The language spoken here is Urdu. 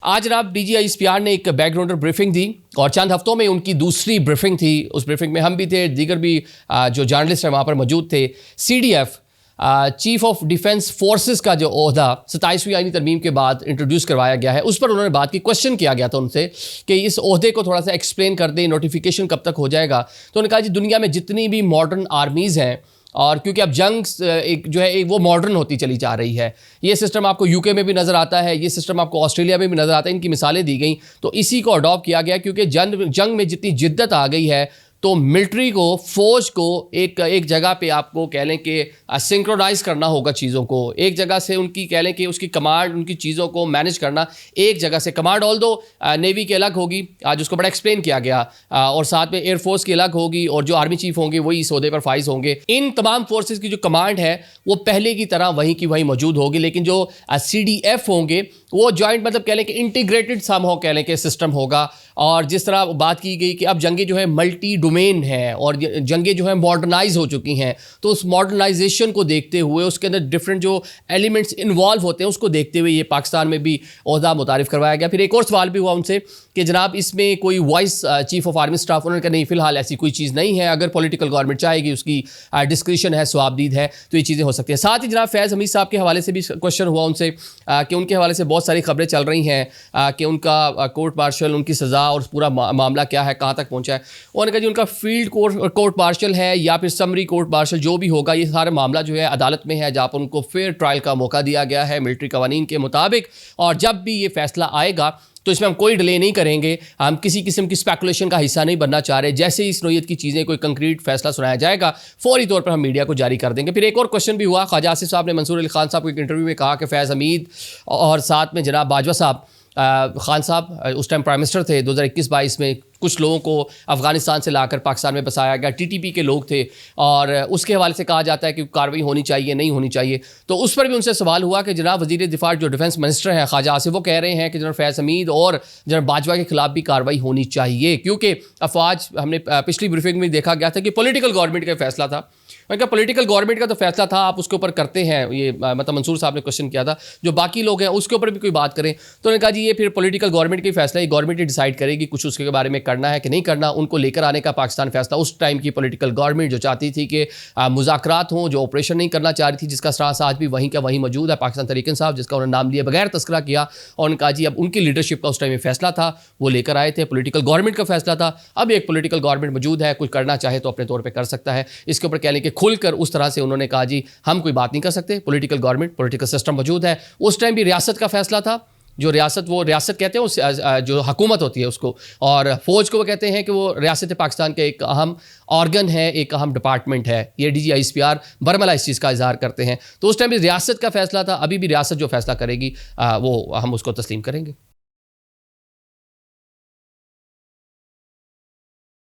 آج جناب D G I S P R نے ایک بیک گراؤنڈر بریفنگ دی اور چند ہفتوں میں ان کی دوسری بریفنگ تھی. اس بریفنگ میں ہم بھی تھے, دیگر بھی جو جرنلسٹ ہیں وہاں پر موجود تھے. C D F chief of defence forces کا جو عہدہ 27ویں آئینی ترمیم کے بعد انٹروڈیوس کروایا گیا ہے, اس پر انہوں نے بات کی. کوشچن کیا گیا تھا ان سے کہ اس عہدے کو تھوڑا سا ایکسپلین کر دیں, نوٹیفیکیشن کب تک ہو جائے گا. تو انہوں نے کہا جی دنیا میں جتنی بھی ماڈرن آرمیز ہیں, اور کیونکہ اب جنگ ایک جو ہے وہ ماڈرن ہوتی چلی جا رہی ہے. یہ سسٹم آپ کو یو کے میں بھی نظر آتا ہے, یہ سسٹم آپ کو آسٹریلیا میں بھی نظر آتا ہے. ان کی مثالیں دی گئیں تو اسی کو اڈاپٹ کیا گیا, کیونکہ جنگ میں جتنی جدت آ گئی ہے تو ملٹری کو, فوج کو ایک جگہ پہ آپ کو کہہ لیں کہ سنکرونائز کرنا ہوگا چیزوں کو. ایک جگہ سے ان کی کہہ لیں کہ اس کی کمانڈ, ان کی چیزوں کو مینیج کرنا ایک جگہ سے. کمانڈ آل دو نیوی کی الگ ہوگی, آج اس کو بڑا ایکسپلین کیا گیا, اور ساتھ میں ایئر فورس کی الگ ہوگی, اور جو آرمی چیف ہوں گے وہی اس عہدے پر فائز ہوں گے. ان تمام فورسز کی جو کمانڈ ہے وہ پہلے کی طرح وہیں کی وہیں موجود ہوگی, لیکن جو سی ڈی ایف ہوں گے وہ جوائنٹ مطلب کہہ لیں کہ انٹیگریٹڈ سم ہو کہہ لیں کہ سسٹم ہوگا. اور جس طرح بات کی گئی کہ اب جنگیں جو ہے ملٹی ڈومین ہیں اور جنگیں جو ہیں ماڈرنائز ہو چکی ہیں, تو اس ماڈرنائزیشن کو دیکھتے ہوئے, اس کے اندر ڈفرینٹ جو ایلیمنٹس انوالو ہوتے ہیں اس کو دیکھتے ہوئے یہ پاکستان میں بھی عہدہ متعارف کروایا گیا. پھر ایک اور سوال بھی ہوا ان سے کہ جناب اس میں کوئی vice chief of army staff, انہوں نے کہا نہیں فی الحال ایسی کوئی چیز نہیں ہے, اگر پولیٹیکل گورنمنٹ چاہے گی, اس کی ڈسکریشن ہے, ثوابدید ہے, تو یہ چیزیں ہو سکتی ہیں. ساتھ ہی جناب فیض حمید صاحب کے حوالے سے بھی کوشچن ہوا ان سے کہ ان کے حوالے سے بہت ساری خبریں چل رہی ہیں کہ ان کا کورٹ مارشل, ان کی سزا اور پورا معاملہ کیا ہے, کہاں تک پہنچا ہے. انہوں نے کہا جی ان کا فیلڈ کورٹ مارشل ہے یا پھر سمری کورٹ مارشل جو بھی ہوگا, یہ سارا معاملہ جو ہے عدالت میں ہے, جہاں پر ان کو فیئر ٹرائل کا موقع دیا گیا ہے ملٹری قوانین کے مطابق. اور جب بھی یہ فیصلہ آئے گا تو اس میں ہم کوئی ڈیلے نہیں کریں گے, ہم کسی قسم کی اسپیکولیشن کا حصہ نہیں بننا چاہ رہے. جیسے ہی اس نوعیت کی چیزیں کوئی کنکریٹ فیصلہ سنایا جائے گا فوری طور پر ہم میڈیا کو جاری کر دیں گے. پھر ایک اور کوشچن بھی ہوا, خواجہ آصف صاحب نے منصور علی خان صاحب کو ایک انٹرویو میں کہا کہ فیض حمید اور ساتھ میں جناب باجوہ صاحب, خان صاحب اس ٹائم پرائم منسٹر تھے 2021-22 میں, کچھ لوگوں کو افغانستان سے لا کر پاکستان میں بسایا گیا, ٹی ٹی پی کے لوگ تھے, اور اس کے حوالے سے کہا جاتا ہے کہ کارروائی ہونی چاہیے, نہیں ہونی چاہیے. تو اس پر بھی ان سے سوال ہوا کہ جناب وزیر دفاع جو ڈیفنس منسٹر ہیں خواجہ آصف, وہ کہہ رہے ہیں کہ جناب فیض حمید اور جناب باجوہ کے خلاف بھی کارروائی ہونی چاہیے, کیونکہ افواج, ہم نے پچھلی بریفنگ میں دیکھا گیا تھا کہ پولیٹیکل گورنمنٹ کا فیصلہ تھا. میں کہا پولیٹیکل گورنمنٹ کا تو فیصلہ تھا, آپ اس کے اوپر کرتے ہیں, یہ مطلب منصور صاحب نے کوشچن کیا تھا, جو باقی لوگ ہیں اس کے اوپر بھی کوئی بات کریں. تو انہوں نے کہا جی یہ پھر پولیٹیکل گورنمنٹ کا فیصلہ, یہ گورنمنٹ ہی ڈیسائیڈ کرے گی کچھ اس کے بارے میں کرنا ہے کہ نہیں کرنا. ان کو لے کر آنے کا پاکستان فیصلہ اس ٹائم کی پولیٹیکل گورنمنٹ جو چاہتی تھی کہ مذاکرات ہوں, جو آپریشن نہیں کرنا چاہ رہی تھی, جس کا سراس آج بھی وہیں کا وہیں موجود ہے, پاکستان تحریک انصاف, جس کا انہوں نے نام لیا بغیر تذکرہ کیا. اور ان کا جی اب ان کی لیڈرشپ کا اس ٹائم میں فیصلہ تھا, وہ لے کر آئے تھے, پولیٹیکل گورنمنٹ کا فیصلہ تھا. اب ایک پولیٹیکل گورنمنٹ موجود ہے, کچھ کرنا چاہے تو اپنے طور پہ کر سکتا ہے. اس کے اوپر کہہ لیں کہ کھل کر اس طرح سے انہوں نے کہا جی ہم کوئی بات نہیں کر سکتے, پولیٹیکل گورنمنٹ, پولیٹیکل سسٹم موجود ہے. اس ٹائم بھی ریاست کا فیصلہ تھا, جو ریاست, وہ ریاست کہتے ہیں جو حکومت ہوتی ہے اس کو, اور فوج کو وہ کہتے ہیں کہ وہ ریاست پاکستان کے ایک اہم آرگن ہے, ایک اہم ڈپارٹمنٹ ہے. یہ D G I S P R برملا اس چیز کا اظہار کرتے ہیں. تو اس ٹائم بھی ریاست کا فیصلہ تھا, ابھی بھی ریاست جو فیصلہ کرے گی وہ ہم اس کو تسلیم کریں گے.